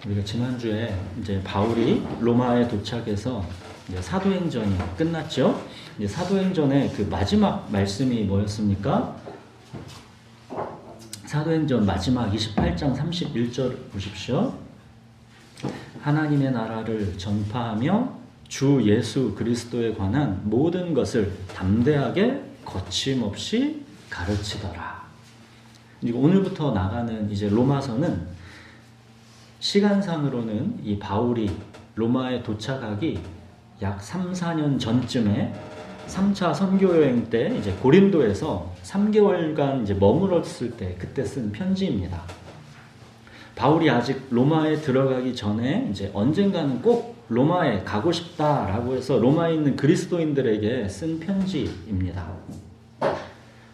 우리가 지난주에 이제 바울이 로마에 도착해서 이제 사도행전이 끝났죠. 이제 사도행전의 그 마지막 말씀이 뭐였습니까? 사도행전 마지막 28장 31절 보십시오. 하나님의 나라를 전파하며 주 예수 그리스도에 관한 모든 것을 담대하게 거침없이 가르치더라. 오늘부터 나가는 이제 로마서는 시간상으로는 이 바울이 로마에 도착하기 약 3, 4년 전쯤에 3차 선교 여행 때 이제 고린도에서 3개월간 이제 머물렀을 때 그때 쓴 편지입니다. 바울이 아직 로마에 들어가기 전에 이제 언젠가는 꼭 로마에 가고 싶다라고 해서 로마에 있는 그리스도인들에게 쓴 편지입니다.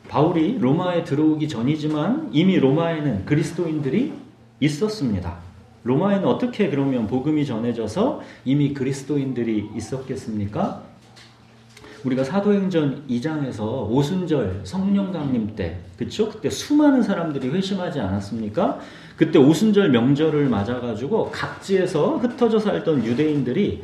바울이 로마에 들어오기 전이지만 이미 로마에는 그리스도인들이 있었습니다. 로마에는 어떻게 그러면 복음이 전해져서 이미 그리스도인들이 있었겠습니까? 우리가 사도행전 2장에서 오순절 성령 강림 때, 그쵸? 그때 수많은 사람들이 회심하지 않았습니까? 그때 오순절 명절을 맞아가지고 각지에서 흩어져 살던 유대인들이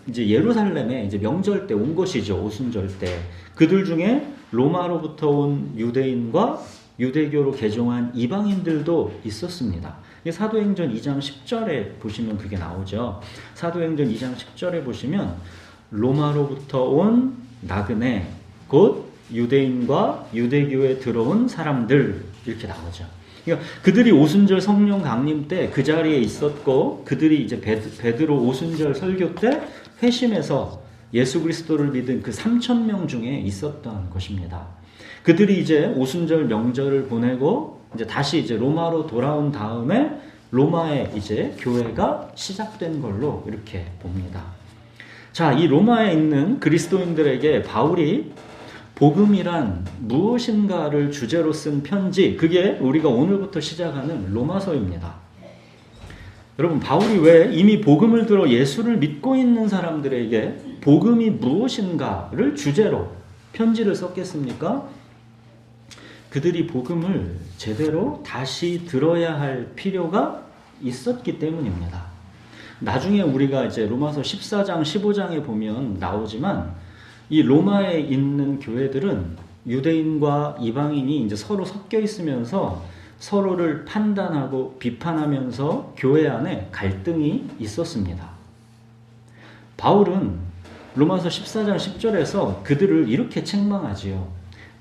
이제 예루살렘에 이제 명절 때 온 것이죠. 오순절 때. 그들 중에 로마로부터 온 유대인과 유대교로 개종한 이방인들도 있었습니다. 사도행전 2장 10절에 보시면 그게 나오죠. 사도행전 2장 10절에 보시면 로마로부터 온 나그네 곧 유대인과 유대교에 들어온 사람들 이렇게 나오죠. 그러니까 그들이 오순절 성령 강림 때 그 자리에 있었고 그들이 이제 베드로 오순절 설교 때 회심해서 예수 그리스도를 믿은 그 3,000명 중에 있었던 것입니다. 그들이 이제 오순절 명절을 보내고 이제 다시 이제 로마로 돌아온 다음에 로마에 이제 교회가 시작된 걸로 이렇게 봅니다. 자, 이 로마에 있는 그리스도인들에게 바울이 복음이란 무엇인가를 주제로 쓴 편지, 그게 우리가 오늘부터 시작하는 로마서입니다. 여러분, 바울이 왜 이미 복음을 들어 예수를 믿고 있는 사람들에게 복음이 무엇인가를 주제로 편지를 썼겠습니까? 그들이 복음을 제대로 다시 들어야 할 필요가 있었기 때문입니다. 나중에 우리가 이제 로마서 14장, 15장에 보면 나오지만 이 로마에 있는 교회들은 유대인과 이방인이 이제 서로 섞여 있으면서 서로를 판단하고 비판하면서 교회 안에 갈등이 있었습니다. 바울은 로마서 14장 10절에서 그들을 이렇게 책망하지요.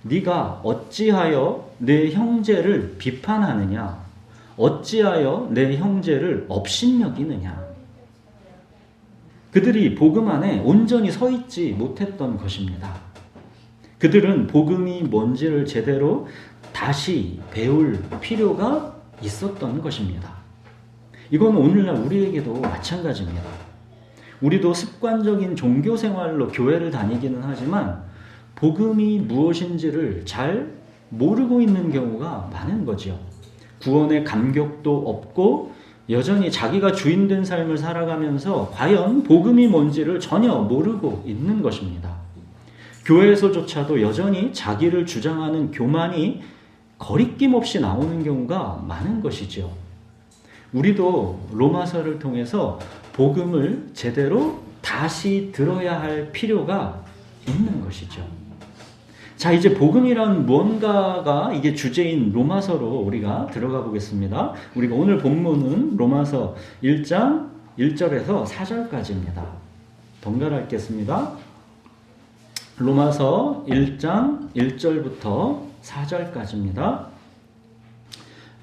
네가 어찌하여 내 형제를 비판하느냐? 어찌하여 내 형제를 업신여기느냐? 그들이 복음 안에 온전히 서 있지 못했던 것입니다. 그들은 복음이 뭔지를 제대로 다시 배울 필요가 있었던 것입니다. 이건 오늘날 우리에게도 마찬가지입니다. 우리도 습관적인 종교 생활로 교회를 다니기는 하지만 복음이 무엇인지를 잘 모르고 있는 경우가 많은 거죠. 구원의 감격도 없고 여전히 자기가 주인된 삶을 살아가면서 과연 복음이 뭔지를 전혀 모르고 있는 것입니다. 교회에서조차도 여전히 자기를 주장하는 교만이 거리낌 없이 나오는 경우가 많은 것이죠. 우리도 로마서를 통해서 복음을 제대로 다시 들어야 할 필요가 있는 것이죠. 자, 이제 복음이란 무언가가 이게 주제인 로마서로 우리가 들어가 보겠습니다. 우리가 오늘 본문은 로마서 1장 1절에서 4절까지입니다. 번갈아 읽겠습니다. 로마서 1장 1절부터 4절까지입니다.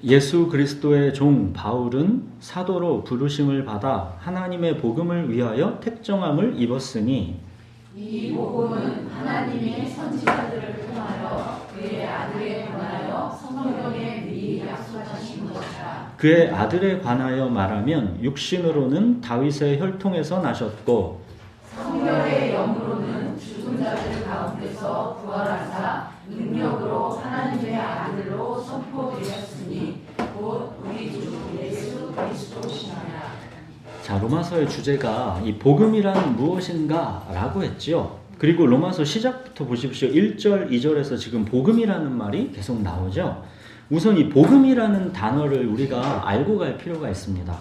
예수 그리스도의 종 바울은 사도로 부르심을 받아 하나님의 복음을 위하여 택정함을 입었으니 이 복음은 하나님의 선지자들을 통하여 그의 아들에 관하여 성경에 미리 약속하신 것이라. 그의 아들에 관하여 말하면 육신으로는 다윗의 혈통에서 나셨고 성결의 영으로는 죽은 자들 가운데서 부활하사 능력으로 하나님의 아들로 선포되었으니 곧 우리 주 예수 그리스도시나라. 자, 로마서의 주제가 이 복음이란 무엇인가 라고 했죠. 그리고 로마서 시작부터 보십시오. 1절, 2절에서 지금 복음이라는 말이 계속 나오죠. 우선 이 복음이라는 단어를 우리가 알고 갈 필요가 있습니다.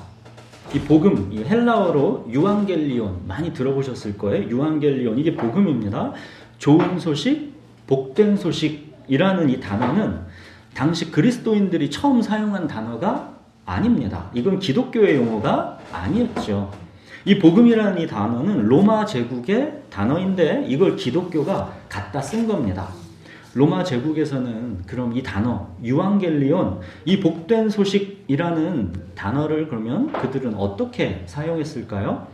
이 복음, 이 헬라어로 유앙겔리온 많이 들어보셨을 거예요. 유앙겔리온, 이게 복음입니다. 좋은 소식, 복된 소식이라는 이 단어는 당시 그리스도인들이 처음 사용한 단어가 아닙니다. 이건 기독교의 용어가 아니었죠. 이 복음이라는 이 단어는 로마 제국의 단어인데 이걸 기독교가 갖다 쓴 겁니다. 로마 제국에서는 그럼 이 단어 유앙겔리온, 이 복된 소식이라는 단어를 그러면 그들은 어떻게 사용했을까요?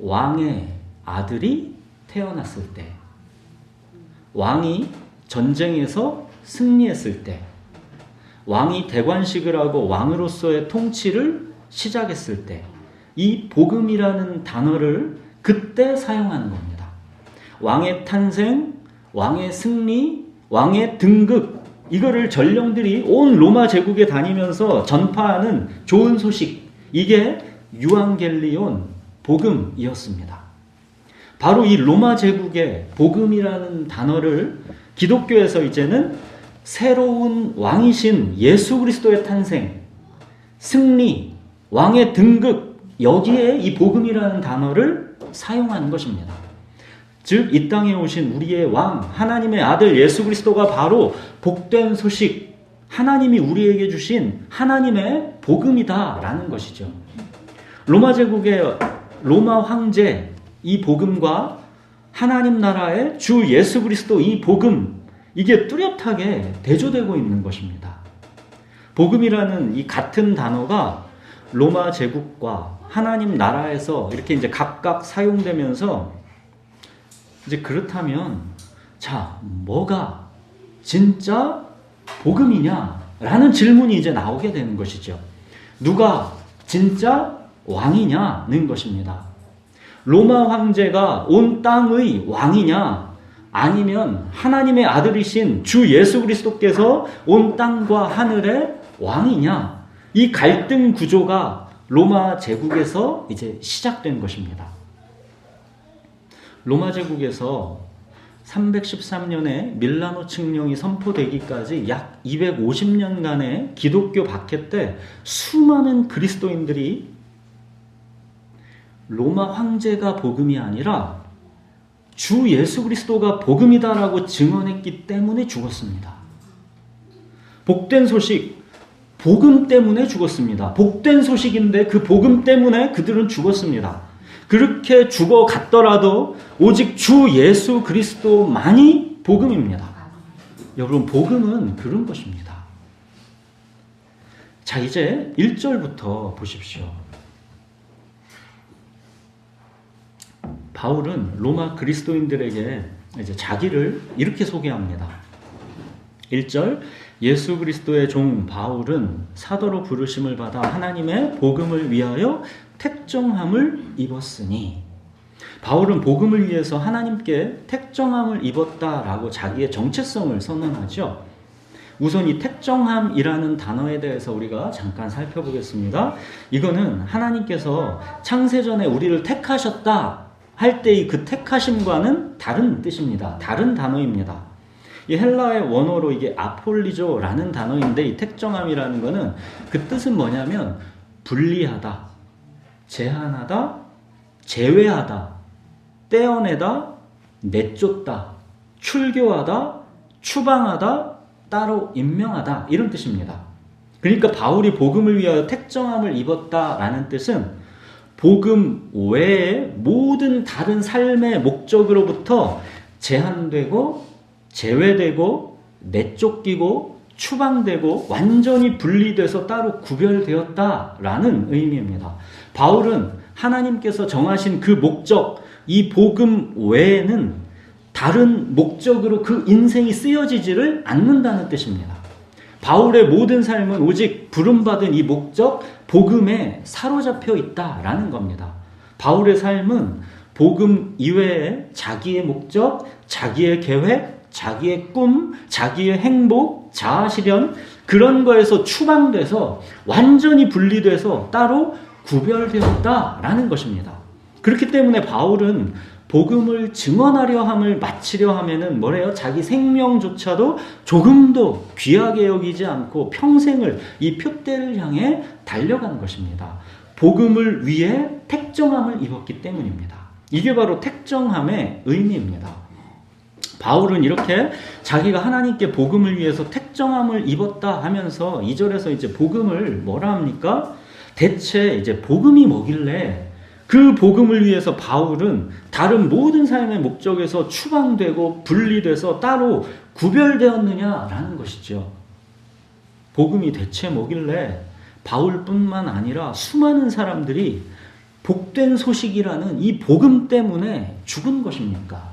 왕의 아들이 태어났을 때, 왕이 전쟁에서 승리했을 때, 왕이 대관식을 하고 왕으로서의 통치를 시작했을 때, 이 복음이라는 단어를 그때 사용하는 겁니다. 왕의 탄생, 왕의 승리, 왕의 등극, 이거를 전령들이 온 로마 제국에 다니면서 전파하는 좋은 소식, 이게 유앙겔리온 복음이었습니다. 바로 이 로마 제국의 복음이라는 단어를 기독교에서 이제는 새로운 왕이신 예수 그리스도의 탄생, 승리, 왕의 등극, 여기에 이 복음이라는 단어를 사용하는 것입니다. 즉, 이 땅에 오신 우리의 왕, 하나님의 아들 예수 그리스도가 바로 복된 소식, 하나님이 우리에게 주신 하나님의 복음이다라는 것이죠. 로마 제국의 로마 황제, 이 복음과 하나님 나라의 주 예수 그리스도 이 복음, 이게 뚜렷하게 대조되고 있는 것입니다. 복음이라는 이 같은 단어가 로마 제국과 하나님 나라에서 이렇게 이제 각각 사용되면서 이제 그렇다면 자, 뭐가 진짜 복음이냐라는 질문이 이제 나오게 되는 것이죠. 누가 진짜 왕이냐는 것입니다. 로마 황제가 온 땅의 왕이냐, 아니면 하나님의 아들이신 주 예수 그리스도께서 온 땅과 하늘의 왕이냐, 이 갈등 구조가 로마 제국에서 이제 시작된 것입니다. 로마 제국에서 313년에 밀라노 칙령이 선포되기까지 약 250년간의 기독교 박해 때 수많은 그리스도인들이 로마 황제가 복음이 아니라 주 예수 그리스도가 복음이다라고 증언했기 때문에 죽었습니다. 복된 소식, 복음 때문에 죽었습니다. 복된 소식인데 그 복음 때문에 그들은 죽었습니다. 그렇게 죽어갔더라도 오직 주 예수 그리스도만이 복음입니다. 여러분, 복음은 그런 것입니다. 자, 이제 1절부터 보십시오. 바울은 로마 그리스도인들에게 이제 자기를 이렇게 소개합니다. 1절, 예수 그리스도의 종 바울은 사도로 부르심을 받아 하나님의 복음을 위하여 택정함을 입었으니, 바울은 복음을 위해서 하나님께 택정함을 입었다라고 자기의 정체성을 선언하죠. 우선 이 택정함이라는 단어에 대해서 우리가 잠깐 살펴보겠습니다. 이거는 하나님께서 창세전에 우리를 택하셨다 할 때의 그 택하심과는 다른 뜻입니다. 다른 단어입니다. 이 헬라의 원어로 이게 아폴리조라는 단어인데, 이 택정함이라는 거는 그 뜻은 뭐냐면 분리하다, 제한하다, 제외하다, 떼어내다, 내쫓다, 출교하다, 추방하다, 따로 임명하다, 이런 뜻입니다. 그러니까 바울이 복음을 위하여 택정함을 입었다라는 뜻은 복음 외의 모든 다른 삶의 목적으로부터 제한되고 제외되고 내쫓기고 추방되고 완전히 분리돼서 따로 구별되었다라는 의미입니다. 바울은 하나님께서 정하신 그 목적, 이 복음 외에는 다른 목적으로 그 인생이 쓰여지지를 않는다는 뜻입니다. 바울의 모든 삶은 오직 부름받은 이 목적, 복음에 사로잡혀 있다라는 겁니다. 바울의 삶은 복음 이외에 자기의 목적, 자기의 계획, 자기의 꿈, 자기의 행복, 자아실현, 그런 거에서 추방돼서 완전히 분리돼서 따로 구별되었다라는 것입니다. 그렇기 때문에 바울은 복음을 증언하려 함을 마치려 하면은 뭐래요? 자기 생명조차도 조금도 귀하게 여기지 않고 평생을 이 표대를 향해 달려간 것입니다. 복음을 위해 택정함을 입었기 때문입니다. 이게 바로 택정함의 의미입니다. 바울은 이렇게 자기가 하나님께 복음을 위해서 택정함을 입었다 하면서 2절에서 이제 복음을 뭐라 합니까? 대체 이제 복음이 뭐길래 그 복음을 위해서 바울은 다른 모든 삶의 목적에서 추방되고 분리돼서 따로 구별되었느냐라는 것이죠. 복음이 대체 뭐길래 바울뿐만 아니라 수많은 사람들이 복된 소식이라는 이 복음 때문에 죽은 것입니까?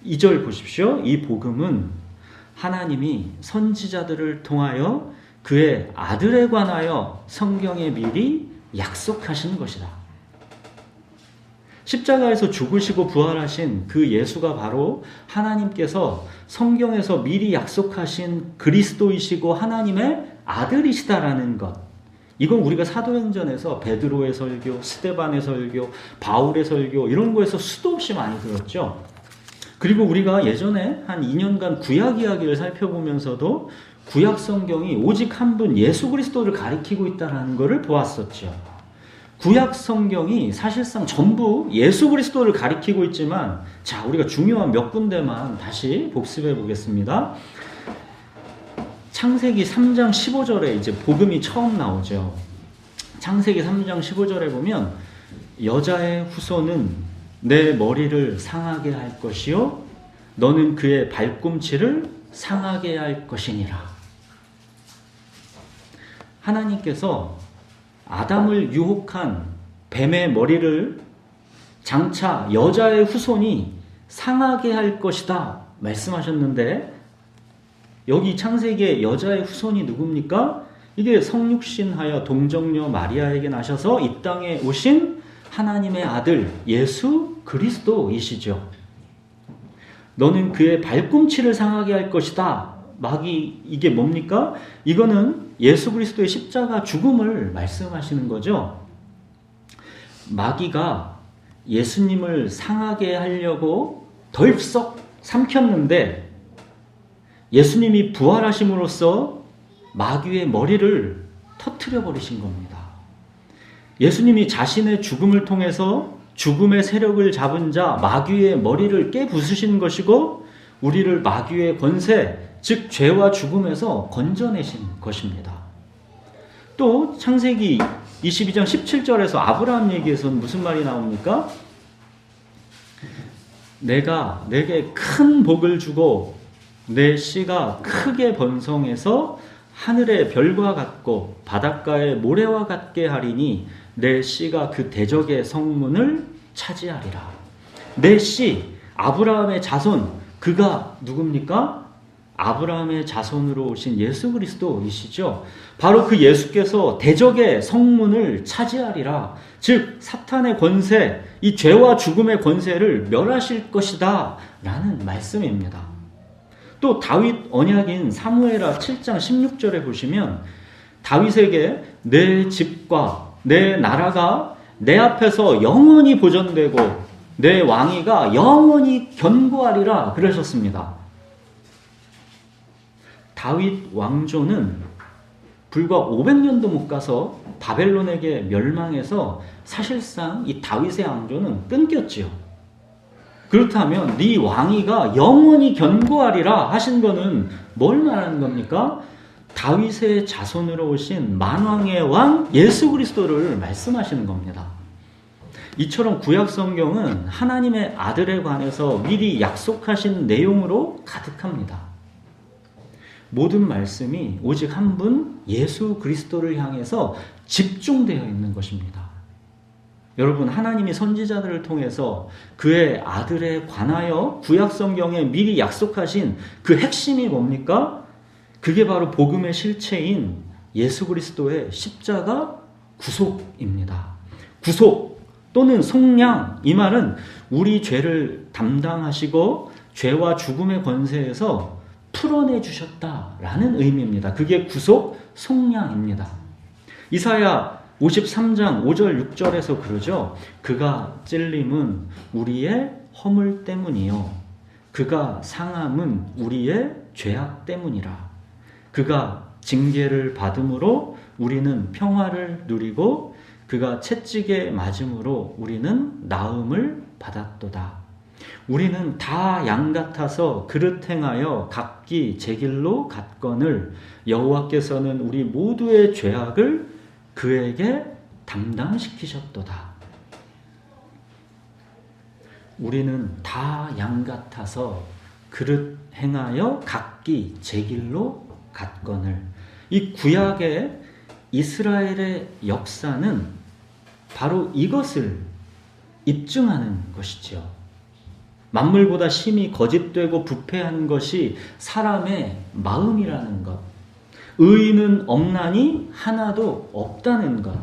2절 보십시오. 이 복음은 하나님이 선지자들을 통하여 그의 아들에 관하여 성경에 미리 약속하신 것이다. 십자가에서 죽으시고 부활하신 그 예수가 바로 하나님께서 성경에서 미리 약속하신 그리스도이시고 하나님의 아들이시다라는 것. 이건 우리가 사도행전에서 베드로의 설교, 스데반의 설교, 바울의 설교 이런 거에서 수도 없이 많이 들었죠. 그리고 우리가 예전에 한 2년간 구약 이야기를 살펴보면서도 구약 성경이 오직 한 분 예수 그리스도를 가리키고 있다는 것을 보았었죠. 구약 성경이 사실상 전부 예수 그리스도를 가리키고 있지만, 자, 우리가 중요한 몇 군데만 다시 복습해 보겠습니다. 창세기 3장 15절에 이제 복음이 처음 나오죠. 창세기 3장 15절에 보면 여자의 후손은 내 머리를 상하게 할 것이요 너는 그의 발꿈치를 상하게 할 것이니라. 하나님께서 아담을 유혹한 뱀의 머리를 장차 여자의 후손이 상하게 할 것이다 말씀하셨는데, 여기 창세기의 여자의 후손이 누굽니까? 이게 성육신하여 동정녀 마리아에게 나셔서 이 땅에 오신 하나님의 아들 예수 그리스도이시죠. 너는 그의 발꿈치를 상하게 할 것이다. 이게 뭡니까? 이거는 예수 그리스도의 십자가 죽음을 말씀하시는 거죠. 마귀가 예수님을 상하게 하려고 덜썩 삼켰는데 예수님이 부활하심으로써 마귀의 머리를 터뜨려 버리신 겁니다. 예수님이 자신의 죽음을 통해서 죽음의 세력을 잡은 자 마귀의 머리를 깨부수신 것이고 우리를 마귀의 권세, 즉 죄와 죽음에서 건져내신 것입니다. 또 창세기 22장 17절에서 아브라함 얘기에서는 무슨 말이 나옵니까? 내가 내게 큰 복을 주고 내 씨가 크게 번성해서 하늘의 별과 같고 바닷가의 모래와 같게 하리니 내 씨가 그 대적의 성문을 차지하리라. 내 씨, 아브라함의 자손, 그가 누굽니까? 아브라함의 자손으로 오신 예수 그리스도이시죠. 바로 그 예수께서 대적의 성문을 차지하리라. 즉 사탄의 권세, 이 죄와 죽음의 권세를 멸하실 것이다 라는 말씀입니다. 또 다윗 언약인 사무엘하 7장 16절에 보시면 다윗에게 내 집과 내 나라가 내 앞에서 영원히 보존되고 내 왕위가 영원히 견고하리라 그러셨습니다. 다윗 왕조는 불과 500년도 못 가서 바벨론에게 멸망해서 사실상 이 다윗의 왕조는 끊겼지요. 그렇다면 네 왕위가 영원히 견고하리라 하신 거는 뭘 말하는 겁니까? 다윗의 자손으로 오신 만왕의 왕 예수 그리스도를 말씀하시는 겁니다. 이처럼 구약 성경은 하나님의 아들에 관해서 미리 약속하신 내용으로 가득합니다. 모든 말씀이 오직 한 분 예수 그리스도를 향해서 집중되어 있는 것입니다. 여러분, 하나님이 선지자들을 통해서 그의 아들에 관하여 구약 성경에 미리 약속하신 그 핵심이 뭡니까? 그게 바로 복음의 실체인 예수 그리스도의 십자가 구속입니다. 구속 또는 속량, 이 말은 우리 죄를 담당하시고 죄와 죽음의 권세에서 풀어내 주셨다라는 의미입니다. 그게 구속, 속량입니다. 이사야 53장 5절 6절에서 그러죠. 그가 찔림은 우리의 허물 때문이요 그가 상함은 우리의 죄악 때문이라. 그가 징계를 받음으로 우리는 평화를 누리고 그가 채찍에 맞음으로 우리는 나음을 받았도다. 우리는 다 양 같아서 그릇 행하여 각기 제 길로 갔거늘 여호와께서는 우리 모두의 죄악을 그에게 담당시키셨도다. 우리는 다 양 같아서 그릇 행하여 각기 제 길로 갔거늘. 이 구약의 이스라엘의 역사는 바로 이것을 입증하는 것이죠. 만물보다 심히 거짓되고 부패한 것이 사람의 마음이라는 것. 의인은 없나니 하나도 없다는 것.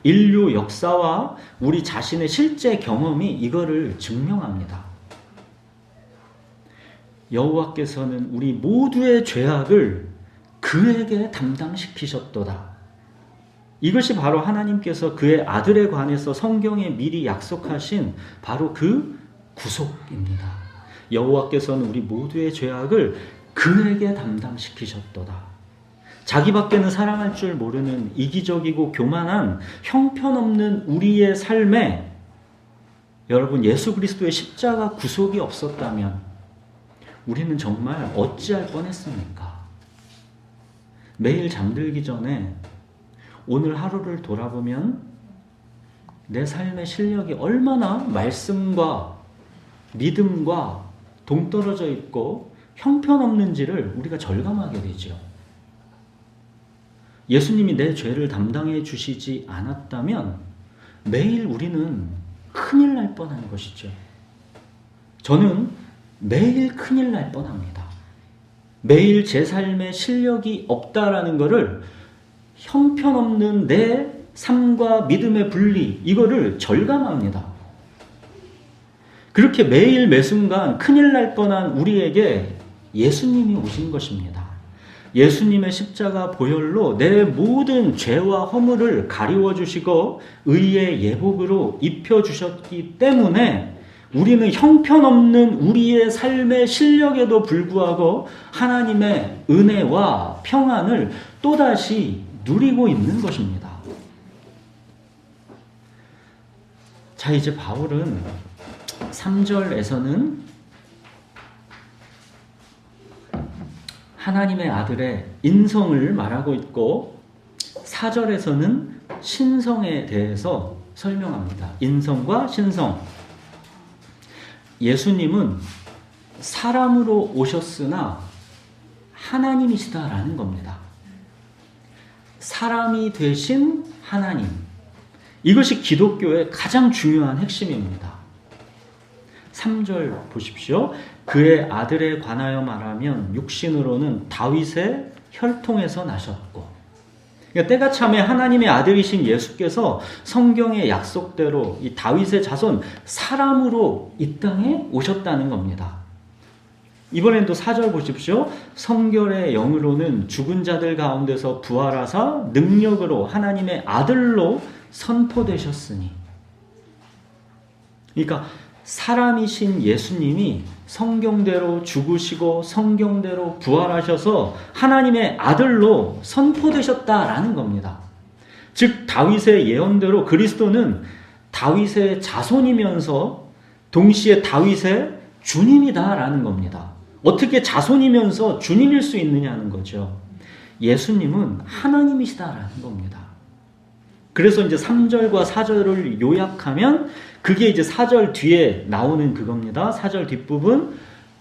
인류 역사와 우리 자신의 실제 경험이 이거를 증명합니다. 여호와께서는 우리 모두의 죄악을 그에게 담당시키셨도다. 이것이 바로 하나님께서 그의 아들에 관해서 성경에 미리 약속하신 바로 그 구속입니다. 여호와께서는 우리 모두의 죄악을 그에게 담당시키셨도다. 자기밖에는 사랑할 줄 모르는 이기적이고 교만한 형편없는 우리의 삶에 여러분 예수 그리스도의 십자가 구속이 없었다면 우리는 정말 어찌할 뻔했습니까? 매일 잠들기 전에 오늘 하루를 돌아보면 내 삶의 실력이 얼마나 말씀과 믿음과 동떨어져 있고 형편없는지를 우리가 절감하게 되죠. 예수님이 내 죄를 담당해 주시지 않았다면 매일 우리는 큰일 날 뻔한 것이죠. 저는 매일 큰일 날 뻔합니다. 매일 제 삶에 실력이 없다라는 것을 형편없는 내 삶과 믿음의 분리, 이거를 절감합니다. 그렇게 매일 매순간 큰일 날 뻔한 우리에게 예수님이 오신 것입니다. 예수님의 십자가 보혈로 내 모든 죄와 허물을 가리워 주시고 의의 예복으로 입혀 주셨기 때문에 우리는 형편없는 우리의 삶의 실력에도 불구하고 하나님의 은혜와 평안을 또다시 누리고 있는 것입니다. 자, 이제 바울은 3절에서는 하나님의 아들의 인성을 말하고 있고 4절에서는 신성에 대해서 설명합니다. 인성과 신성. 예수님은 사람으로 오셨으나 하나님이시다라는 겁니다. 사람이 되신 하나님. 이것이 기독교의 가장 중요한 핵심입니다. 3절 보십시오. 그의 아들에 관하여 말하면 육신으로는 다윗의 혈통에서 나셨고. 그러니까 때가 참에 하나님의 아들이신 예수께서 성경의 약속대로 이 다윗의 자손 사람으로 이 땅에 오셨다는 겁니다. 이번엔 또 4절 보십시오. 성결의 영으로는 죽은 자들 가운데서 부활하사 능력으로 하나님의 아들로 선포되셨으니. 그러니까 사람이신 예수님이 성경대로 죽으시고 성경대로 부활하셔서 하나님의 아들로 선포되셨다라는 겁니다. 즉 다윗의 예언대로 그리스도는 다윗의 자손이면서 동시에 다윗의 주님이다라는 겁니다. 어떻게 자손이면서 주님일 수 있느냐는 거죠. 예수님은 하나님이시다라는 겁니다. 그래서 이제 3절과 4절을 요약하면 그게 이제 4절 뒤에 나오는 그겁니다. 4절 뒷부분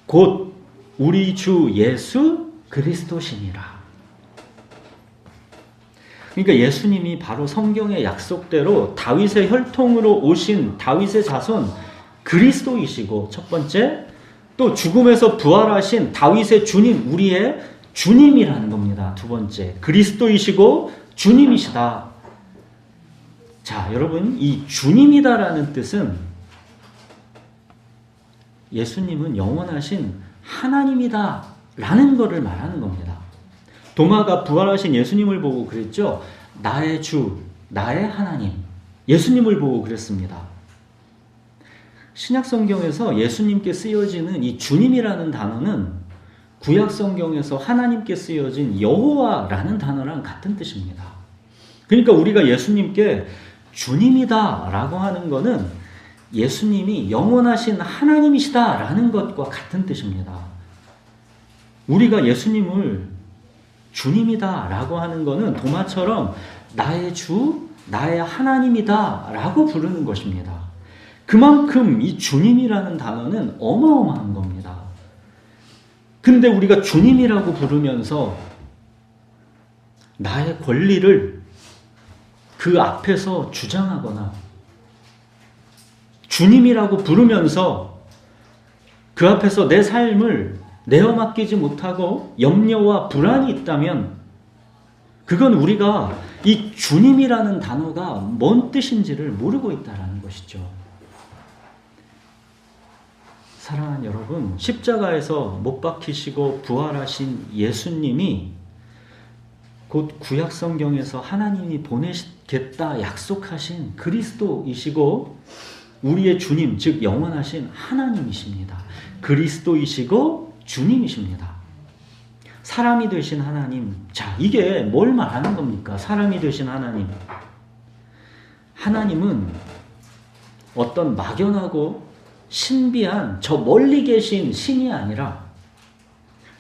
곧 우리 주 예수 그리스도시니라. 그러니까 예수님이 바로 성경의 약속대로 다윗의 혈통으로 오신 다윗의 자손 그리스도이시고 첫 번째, 또 죽음에서 부활하신 다윗의 주님, 우리의 주님이라는 겁니다. 두 번째, 그리스도이시고 주님이시다. 자, 여러분, 이 주님이다라는 뜻은 예수님은 영원하신 하나님이다라는 것을 말하는 겁니다. 도마가 부활하신 예수님을 보고 그랬죠. 나의 주, 나의 하나님. 예수님을 보고 그랬습니다. 신약 성경에서 예수님께 쓰여지는 이 주님이라는 단어는 구약 성경에서 하나님께 쓰여진 여호와라는 단어랑 같은 뜻입니다. 그러니까 우리가 예수님께 주님이다라고 하는 것은 예수님이 영원하신 하나님이시다라는 것과 같은 뜻입니다. 우리가 예수님을 주님이다라고 하는 것은 도마처럼 나의 주, 나의 하나님이다라고 부르는 것입니다. 그만큼 이 주님이라는 단어는 어마어마한 겁니다. 근데 우리가 주님이라고 부르면서 나의 권리를 그 앞에서 주장하거나 주님이라고 부르면서 그 앞에서 내 삶을 내어 맡기지 못하고 염려와 불안이 있다면 그건 우리가 이 주님이라는 단어가 뭔 뜻인지를 모르고 있다는 것이죠. 사랑하는 여러분, 십자가에서 못 박히시고 부활하신 예수님이 곧 구약 성경에서 하나님이 보내겠다 약속하신 그리스도이시고 우리의 주님, 즉 영원하신 하나님이십니다. 그리스도이시고 주님이십니다. 사람이 되신 하나님. 자, 이게 뭘 말하는 겁니까? 사람이 되신 하나님. 하나님은 어떤 막연하고 신비한 저 멀리 계신 신이 아니라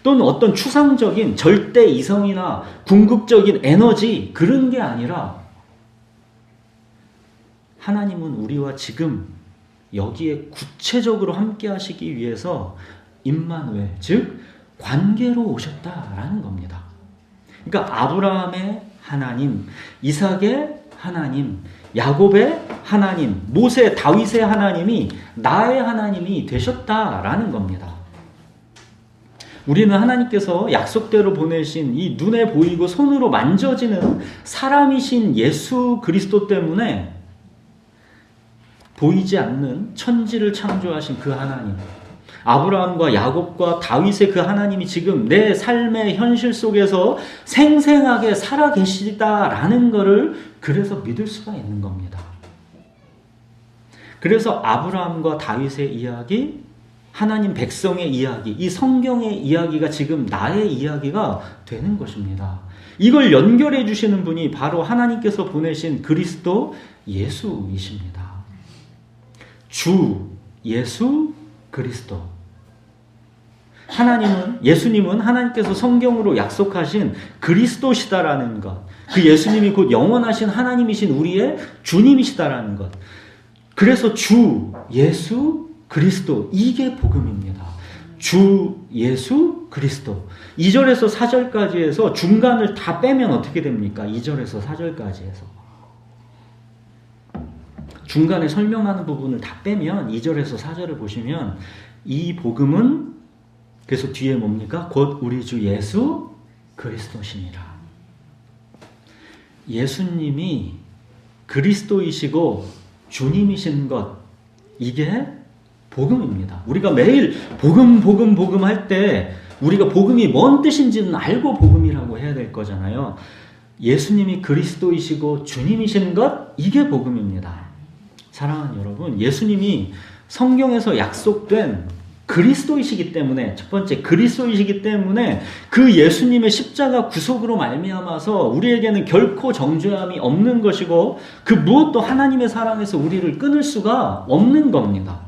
또는 어떤 추상적인 절대 이성이나 궁극적인 에너지 그런 게 아니라 하나님은 우리와 지금 여기에 구체적으로 함께 하시기 위해서 임마누엘, 즉 관계로 오셨다라는 겁니다. 그러니까 아브라함의 하나님, 이삭의 하나님, 야곱의 하나님, 모세, 다윗의 하나님이 나의 하나님이 되셨다라는 겁니다. 우리는 하나님께서 약속대로 보내신 이 눈에 보이고 손으로 만져지는 사람이신 예수 그리스도 때문에 보이지 않는 천지를 창조하신 그 하나님, 아브라함과 야곱과 다윗의 그 하나님이 지금 내 삶의 현실 속에서 생생하게 살아계시다라는 것을 그래서 믿을 수가 있는 겁니다. 그래서 아브라함과 다윗의 이야기, 하나님 백성의 이야기, 이 성경의 이야기가 지금 나의 이야기가 되는 것입니다. 이걸 연결해 주시는 분이 바로 하나님께서 보내신 그리스도 예수이십니다. 주 예수 그리스도. 예수님은 하나님께서 성경으로 약속하신 그리스도시다라는 것. 그 예수님이 곧 영원하신 하나님이신 우리의 주님이시다라는 것. 그래서 주 예수 그리스도, 이게 복음입니다. 주 예수 그리스도. 2절에서 4절까지 해서 중간을 다 빼면 어떻게 됩니까? 2절에서 4절까지 해서 중간에 설명하는 부분을 다 빼면 2절에서 4절을 보시면 이 복음은 그래서 뒤에 뭡니까? 곧 우리 주 예수 그리스도시니라. 예수님이 그리스도이시고 주님이신 것, 이게 복음입니다. 우리가 매일 복음 할 때 우리가 복음이 뭔 뜻인지는 알고 복음이라고 해야 될 거잖아요. 예수님이 그리스도이시고 주님이신 것, 이게 복음입니다. 사랑하는 여러분, 예수님이 성경에서 약속된 그리스도이시기 때문에, 첫 번째 그리스도이시기 때문에 그 예수님의 십자가 구속으로 말미암아서 우리에게는 결코 정죄함이 없는 것이고 그 무엇도 하나님의 사랑에서 우리를 끊을 수가 없는 겁니다.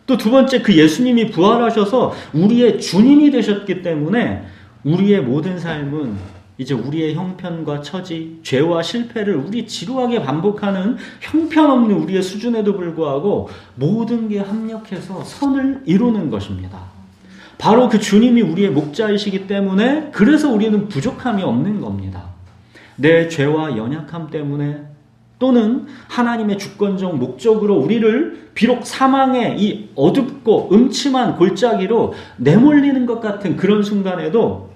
또 두 번째, 그 예수님이 부활하셔서 우리의 주님이 되셨기 때문에 우리의 모든 삶은 이제 우리의 형편과 처지, 죄와 실패를 우리 지루하게 반복하는 형편없는 우리의 수준에도 불구하고 모든 게 합력해서 선을 이루는 것입니다. 바로 그 주님이 우리의 목자이시기 때문에 그래서 우리는 부족함이 없는 겁니다. 내 죄와 연약함 때문에 또는 하나님의 주권적 목적으로 우리를 비록 사망의 이 어둡고 음침한 골짜기로 내몰리는 것 같은 그런 순간에도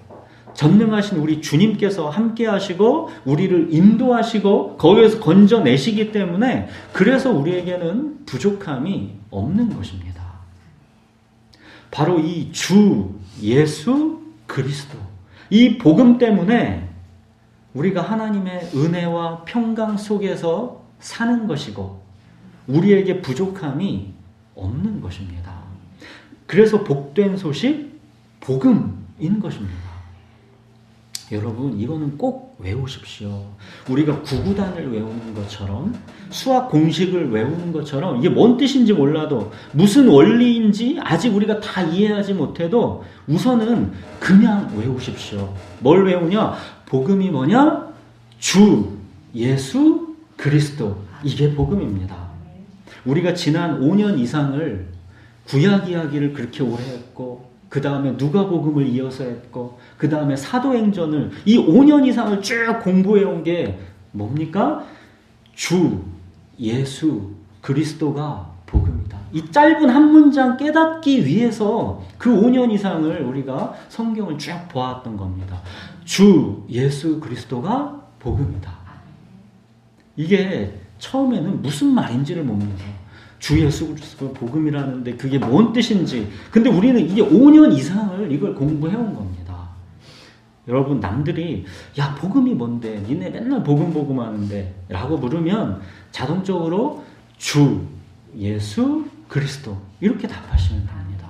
전능하신 우리 주님께서 함께 하시고 우리를 인도하시고 거기에서 건져내시기 때문에 그래서 우리에게는 부족함이 없는 것입니다. 바로 이 주 예수 그리스도, 이 복음 때문에 우리가 하나님의 은혜와 평강 속에서 사는 것이고 우리에게 부족함이 없는 것입니다. 그래서 복된 소식, 복음인 것입니다. 여러분, 이거는 꼭 외우십시오. 우리가 구구단을 외우는 것처럼, 수학 공식을 외우는 것처럼, 이게 뭔 뜻인지 몰라도, 무슨 원리인지 아직 우리가 다 이해하지 못해도 우선은 그냥 외우십시오. 뭘 외우냐? 복음이 뭐냐? 주 예수 그리스도. 이게 복음입니다. 우리가 지난 5년 이상을 구약 이야기를 그렇게 오래 했고, 그 다음에 누가복음을 이어서 했고, 그 다음에 사도행전을 이 5년 이상을 쭉 공부해온 게 뭡니까? 주 예수 그리스도가 복음이다. 이 짧은 한 문장 깨닫기 위해서 그 5년 이상을 우리가 성경을 쭉 보았던 겁니다. 주 예수 그리스도가 복음이다. 이게 처음에는 무슨 말인지를 모릅니다. 주 예수 그리스도 복음이라는데 그게 뭔 뜻인지. 근데 우리는 이게 5년 이상을 이걸 공부해온 겁니다. 여러분, 남들이 야 복음이 뭔데? 니네 맨날 복음 하는데 라고 물으면 자동적으로 주 예수 그리스도 이렇게 답하시면 됩니다.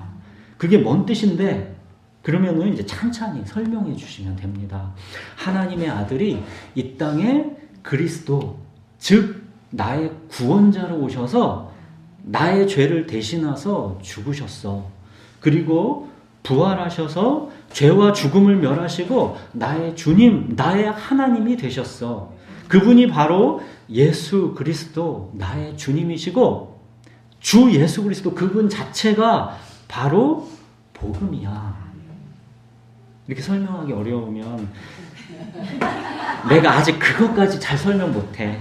그게 뭔 뜻인데? 그러면은 이제 찬찬히 설명해 주시면 됩니다. 하나님의 아들이 이 땅에 그리스도, 즉 나의 구원자로 오셔서 나의 죄를 대신하서 죽으셨어. 그리고 부활하셔서 죄와 죽음을 멸하시고 나의 주님, 나의 하나님이 되셨어. 그분이 바로 예수 그리스도, 나의 주님이시고 주 예수 그리스도 그분 자체가 바로 복음이야. 이렇게 설명하기 어려우면 내가 아직 그것까지 잘 설명 못해.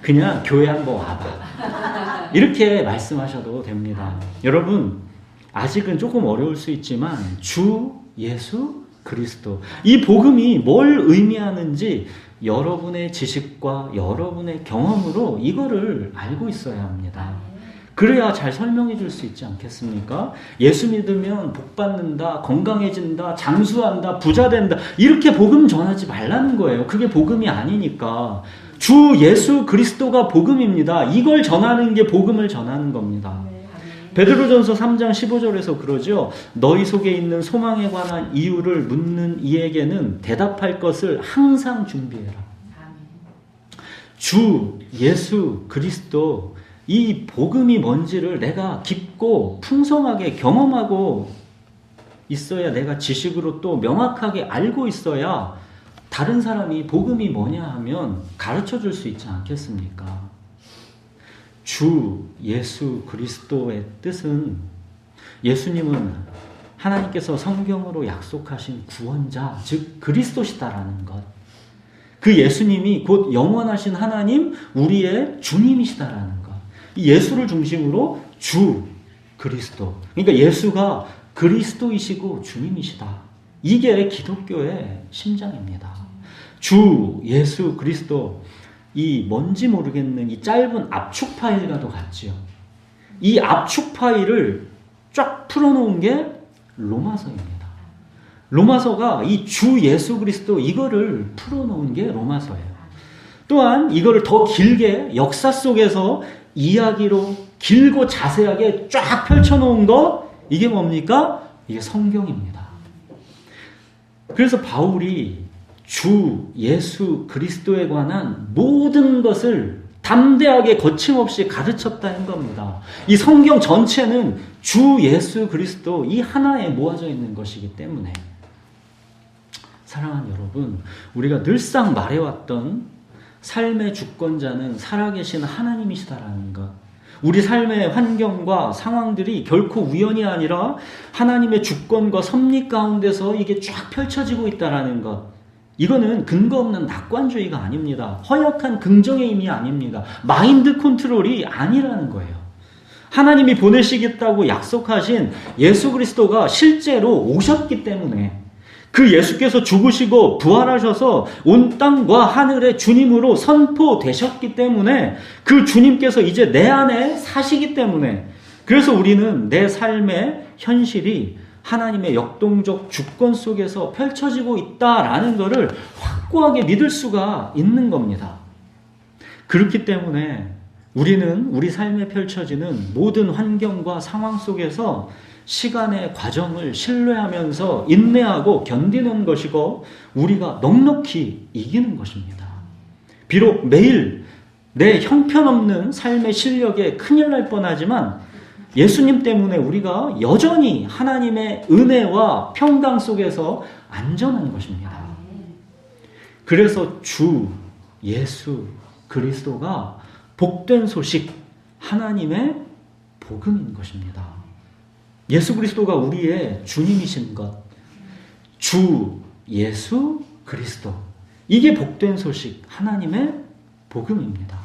그냥 교회 한번 와봐. 이렇게 말씀하셔도 됩니다. 여러분, 아직은 조금 어려울 수 있지만 주 예수 그리스도, 이 복음이 뭘 의미하는지 여러분의 지식과 여러분의 경험으로 이거를 알고 있어야 합니다. 그래야 잘 설명해 줄 수 있지 않겠습니까? 예수 믿으면 복 받는다, 건강해진다, 장수한다, 부자 된다, 이렇게 복음 전하지 말라는 거예요. 그게 복음이 아니니까. 주 예수 그리스도가 복음입니다. 이걸 전하는 게 복음을 전하는 겁니다. 베드로전서 3장 15절에서 그러죠. 너희 속에 있는 소망에 관한 이유를 묻는 이에게는 대답할 것을 항상 준비해라. 주 예수 그리스도, 이 복음이 뭔지를 내가 깊고 풍성하게 경험하고 있어야, 내가 지식으로 또 명확하게 알고 있어야 다른 사람이 복음이 뭐냐 하면 가르쳐 줄 수 있지 않겠습니까? 주 예수 그리스도의 뜻은, 예수님은 하나님께서 성경으로 약속하신 구원자, 즉 그리스도시다라는 것. 그 예수님이 곧 영원하신 하나님, 우리의 주님이시다라는 것. 이 예수를 중심으로 주 그리스도, 그러니까 예수가 그리스도이시고 주님이시다. 이게 기독교의 심장입니다. 주 예수 그리스도, 이 뭔지 모르겠는 이 짧은 압축 파일과도 같지요. 이 압축 파일을 쫙 풀어놓은 게 로마서입니다. 로마서가 이 주 예수 그리스도 이거를 풀어놓은 게 로마서예요. 또한 이거를 더 길게 역사 속에서 이야기로 길고 자세하게 쫙 펼쳐놓은 거, 이게 뭡니까? 이게 성경입니다. 그래서 바울이 주 예수 그리스도에 관한 모든 것을 담대하게 거침없이 가르쳤다는 겁니다. 이 성경 전체는 주 예수 그리스도 이 하나에 모아져 있는 것이기 때문에, 사랑하는 여러분, 우리가 늘상 말해왔던 삶의 주권자는 살아계신 하나님이시다라는 것, 우리 삶의 환경과 상황들이 결코 우연이 아니라 하나님의 주권과 섭리 가운데서 이게 쫙 펼쳐지고 있다라는 것, 이거는 근거 없는 낙관주의가 아닙니다. 허약한 긍정의 힘이 아닙니다. 마인드 컨트롤이 아니라는 거예요. 하나님이 보내시겠다고 약속하신 예수 그리스도가 실제로 오셨기 때문에, 그 예수께서 죽으시고 부활하셔서 온 땅과 하늘의 주님으로 선포되셨기 때문에, 그 주님께서 이제 내 안에 사시기 때문에, 그래서 우리는 내 삶의 현실이 하나님의 역동적 주권 속에서 펼쳐지고 있다라는 것을 확고하게 믿을 수가 있는 겁니다. 그렇기 때문에 우리는 우리 삶에 펼쳐지는 모든 환경과 상황 속에서 시간의 과정을 신뢰하면서 인내하고 견디는 것이고 우리가 넉넉히 이기는 것입니다. 비록 매일 내 형편없는 삶의 실력에 큰일 날 뻔하지만 예수님 때문에 우리가 여전히 하나님의 은혜와 평강 속에서 안전한 것입니다. 그래서 주 예수 그리스도가 복된 소식, 하나님의 복음인 것입니다. 예수 그리스도가 우리의 주님이신 것, 주 예수 그리스도, 이게 복된 소식, 하나님의 복음입니다.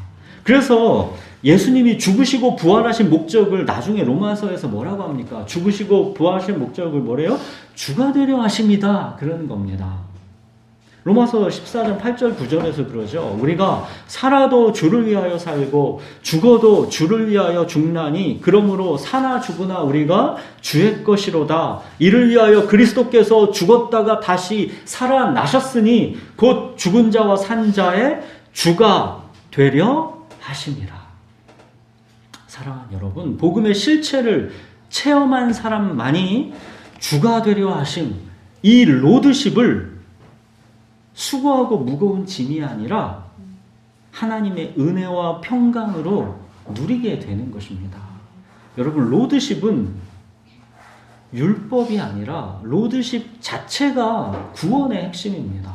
그래서 예수님이 죽으시고 부활하신 목적을 나중에 로마서에서 뭐라고 합니까? 죽으시고 부활하신 목적을 뭐래요? 주가 되려 하심이다, 그러는 겁니다. 로마서 14장 8절 9절에서 그러죠. 우리가 살아도 주를 위하여 살고 죽어도 주를 위하여 죽나니 그러므로 사나 죽으나 우리가 주의 것이로다. 이를 위하여 그리스도께서 죽었다가 다시 살아나셨으니 곧 죽은 자와 산 자의 주가 되려 하심이라. 사랑하는 여러분, 복음의 실체를 체험한 사람만이 주가 되려 하심, 이 로드십을 수고하고 무거운 짐이 아니라 하나님의 은혜와 평강으로 누리게 되는 것입니다. 여러분, 로드십은 율법이 아니라 로드십 자체가 구원의 핵심입니다.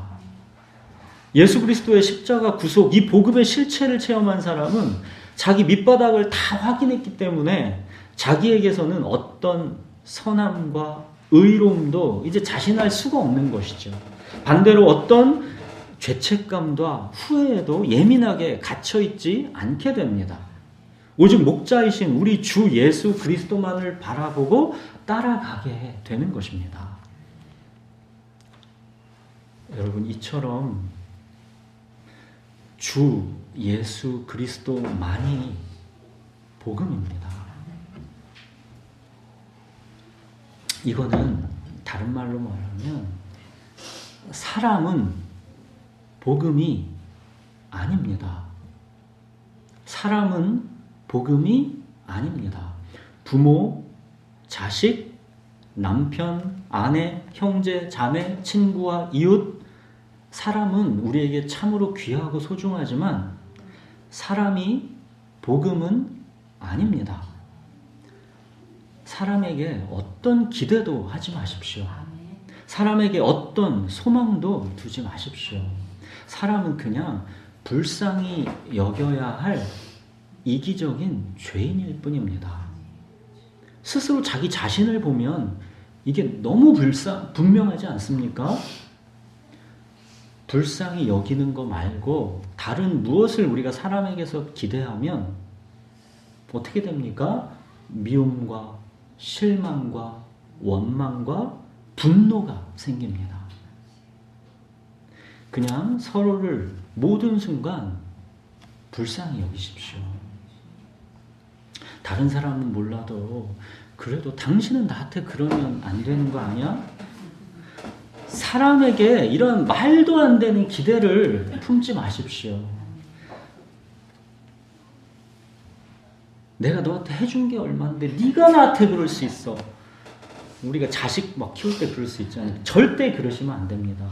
예수 그리스도의 십자가 구속, 이 복음의 실체를 체험한 사람은 자기 밑바닥을 다 확인했기 때문에 자기에게서는 어떤 선함과 의로움도 이제 자신할 수가 없는 것이죠. 반대로 어떤 죄책감과 후회에도 예민하게 갇혀있지 않게 됩니다. 오직 목자이신 우리 주 예수 그리스도만을 바라보고 따라가게 되는 것입니다. 여러분, 이처럼 주 예수 그리스도만이 복음입니다. 이거는 다른 말로 말하면 사람은 복음이 아닙니다. 사람은 복음이 아닙니다. 부모, 자식, 남편, 아내, 형제, 자매, 친구와 이웃, 사람은 우리에게 참으로 귀하고 소중하지만 사람이 복음은 아닙니다. 사람에게 어떤 기대도 하지 마십시오. 사람에게 어떤 소망도 두지 마십시오. 사람은 그냥 불쌍히 여겨야 할 이기적인 죄인일 뿐입니다. 스스로 자기 자신을 보면 이게 너무 분명하지 않습니까? 불쌍히 여기는 거 말고 다른 무엇을 우리가 사람에게서 기대하면 어떻게 됩니까? 미움과 실망과 원망과 분노가 생깁니다. 그냥 서로를 모든 순간 불쌍히 여기십시오. 다른 사람은 몰라도 그래도 당신은 나한테 그러면 안 되는 거 아니야? 사람에게 이런 말도 안 되는 기대를 품지 마십시오. 내가 너한테 해준 게 얼마인데 네가 나한테 그럴 수 있어. 우리가 자식 막 키울 때 그럴 수 있잖아요. 절대 그러시면 안 됩니다.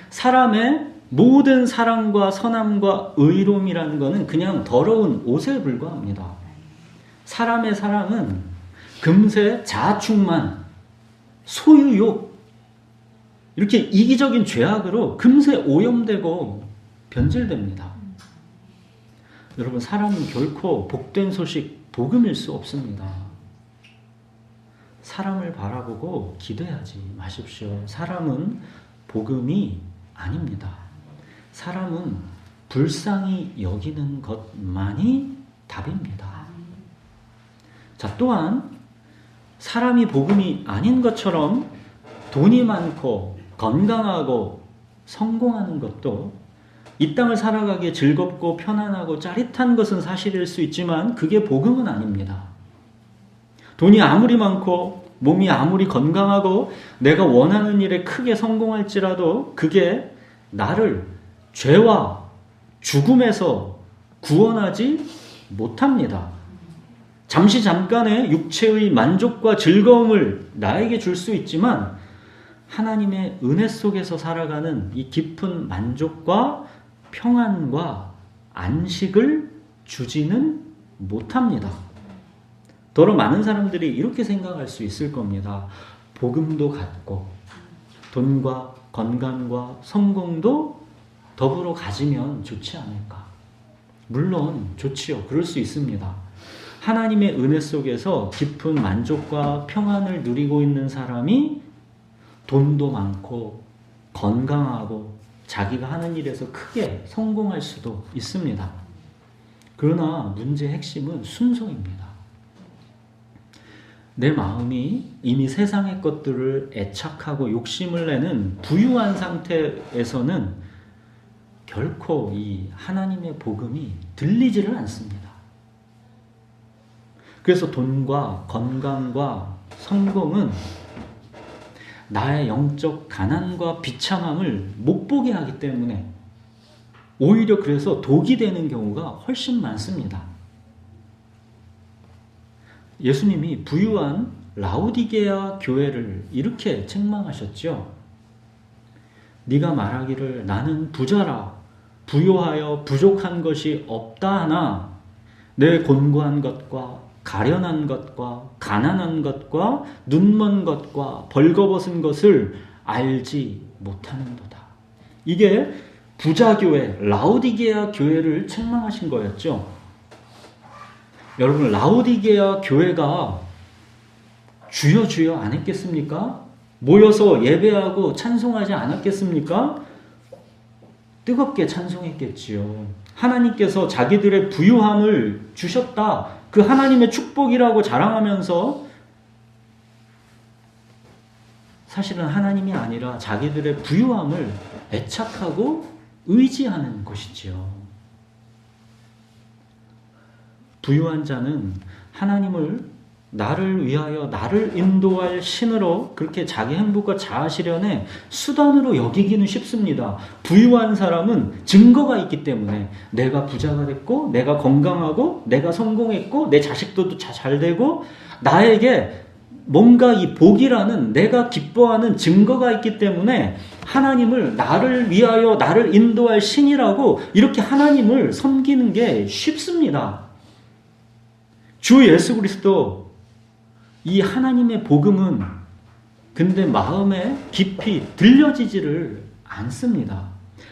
사람의 모든 사랑과 선함과 의로움이라는 것은 그냥 더러운 옷에 불과합니다. 사람의 사랑은 금세 자아충만, 소유욕, 이렇게 이기적인 죄악으로 금세 오염되고 변질됩니다. 여러분, 사람은 결코 복된 소식, 복음일 수 없습니다. 사람을 바라보고 기대하지 마십시오. 사람은 복음이 아닙니다. 사람은 불쌍히 여기는 것만이 답입니다. 자, 또한 사람이 복음이 아닌 것처럼 돈이 많고 건강하고 성공하는 것도 이 땅을 살아가기에 즐겁고 편안하고 짜릿한 것은 사실일 수 있지만 그게 복음은 아닙니다. 돈이 아무리 많고 몸이 아무리 건강하고 내가 원하는 일에 크게 성공할지라도 그게 나를 죄와 죽음에서 구원하지 못합니다. 잠시 잠깐의 육체의 만족과 즐거움을 나에게 줄 수 있지만 하나님의 은혜 속에서 살아가는 이 깊은 만족과 평안과 안식을 주지는 못합니다. 더러 많은 사람들이 이렇게 생각할 수 있을 겁니다. 복음도 갖고 돈과 건강과 성공도 더불어 가지면 좋지 않을까? 물론 좋지요. 그럴 수 있습니다. 하나님의 은혜 속에서 깊은 만족과 평안을 누리고 있는 사람이 돈도 많고 건강하고 자기가 하는 일에서 크게 성공할 수도 있습니다. 그러나 문제의 핵심은 순서입니다. 내 마음이 이미 세상의 것들을 애착하고 욕심을 내는 부유한 상태에서는 결코 이 하나님의 복음이 들리지를 않습니다. 그래서 돈과 건강과 성공은 나의 영적 가난과 비참함을 못 보게 하기 때문에 오히려 그래서 독이 되는 경우가 훨씬 많습니다. 예수님이 부유한 라오디게아 교회를 이렇게 책망하셨죠. 네가 말하기를 나는 부자라 부요하여 부족한 것이 없다 하나 내 곤고한 것과 가련한 것과 가난한 것과 눈먼 것과 벌거벗은 것을 알지 못하는도다. 이게 부자교회 라오디게아 교회를 책망하신 거였죠. 여러분 라오디게아 교회가 주여 주여 안 했겠습니까? 모여서 예배하고 찬송하지 않았겠습니까? 뜨겁게 찬송했겠지요. 하나님께서 자기들의 부유함을 주셨다. 그 하나님의 축복이라고 자랑하면서 사실은 하나님이 아니라 자기들의 부유함을 애착하고 의지하는 것이지요. 부유한 자는 하나님을 나를 위하여 나를 인도할 신으로 그렇게 자기 행복과 자아 실현의 수단으로 여기기는 쉽습니다. 부유한 사람은 증거가 있기 때문에 내가 부자가 됐고 내가 건강하고 내가 성공했고 내 자식들도 잘 되고 나에게 뭔가 이 복이라는 내가 기뻐하는 증거가 있기 때문에 하나님을 나를 위하여 나를 인도할 신이라고 이렇게 하나님을 섬기는 게 쉽습니다. 주 예수 그리스도 이 하나님의 복음은 근데 마음에 깊이 들려지지를 않습니다.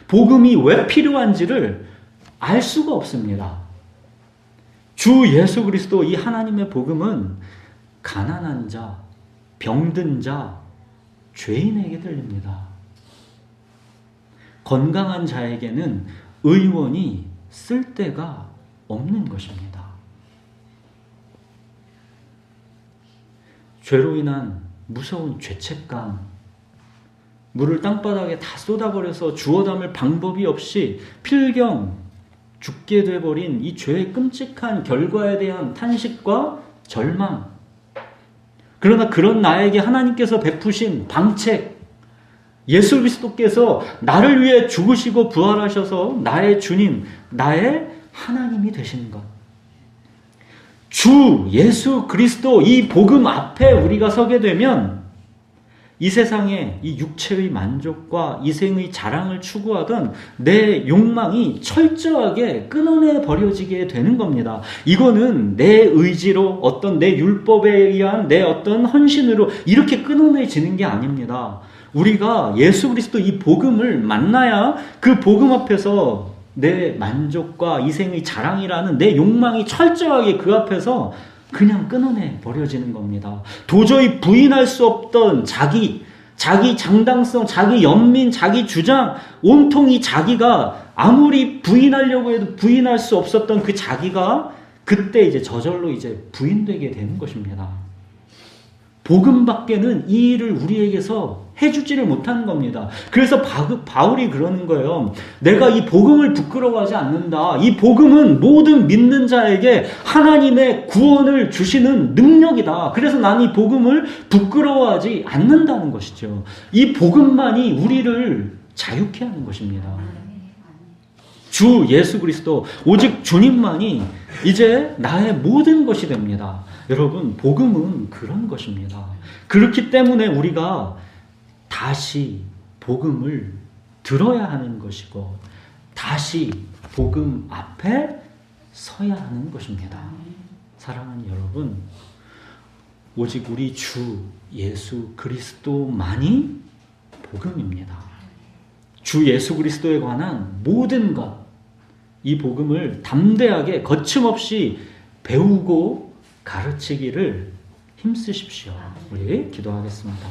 복음이 왜 필요한지를 알 수가 없습니다. 주 예수 그리스도 이 하나님의 복음은 가난한 자, 병든 자, 죄인에게 들립니다. 건강한 자에게는 의원이 쓸데가 없는 것입니다. 죄로 인한 무서운 죄책감, 물을 땅바닥에 다 쏟아버려서 주워 담을 방법이 없이 필경 죽게 돼버린 이 죄의 끔찍한 결과에 대한 탄식과 절망. 그러나 그런 나에게 하나님께서 베푸신 방책, 예수 그리스도께서 나를 위해 죽으시고 부활하셔서 나의 주님, 나의 하나님이 되신 것. 주 예수 그리스도 이 복음 앞에 우리가 서게 되면 이 세상에 이 육체의 만족과 이생의 자랑을 추구하던 내 욕망이 철저하게 끊어내 버려지게 되는 겁니다. 이거는 내 의지로 어떤 내 율법에 의한 내 어떤 헌신으로 이렇게 끊어내지는 게 아닙니다. 우리가 예수 그리스도 이 복음을 만나야 그 복음 앞에서 내 만족과 이생의 자랑이라는 내 욕망이 철저하게 그 앞에서 그냥 끊어내 버려지는 겁니다. 도저히 부인할 수 없던 자기 장당성, 자기 연민, 자기 주장, 온통이 자기가 아무리 부인하려고 해도 부인할 수 없었던 그 자기가 그때 이제 저절로 이제 부인되게 되는 것입니다. 복음밖에는 이 일을 우리에게서 해주지를 못하는 겁니다. 그래서 바울이 그러는 거예요. 내가 이 복음을 부끄러워하지 않는다. 이 복음은 모든 믿는 자에게 하나님의 구원을 주시는 능력이다. 그래서 나는 이 복음을 부끄러워하지 않는다는 것이죠. 이 복음만이 우리를 자유케 하는 것입니다. 주 예수 그리스도, 오직 주님만이 이제 나의 모든 것이 됩니다. 여러분, 복음은 그런 것입니다. 그렇기 때문에 우리가 다시 복음을 들어야 하는 것이고 다시 복음 앞에 서야 하는 것입니다. 사랑하는 여러분, 오직 우리 주 예수 그리스도만이 복음입니다. 주 예수 그리스도에 관한 모든 것, 이 복음을 담대하게 거침없이 배우고 가르치기를 힘쓰십시오. 우리 기도하겠습니다.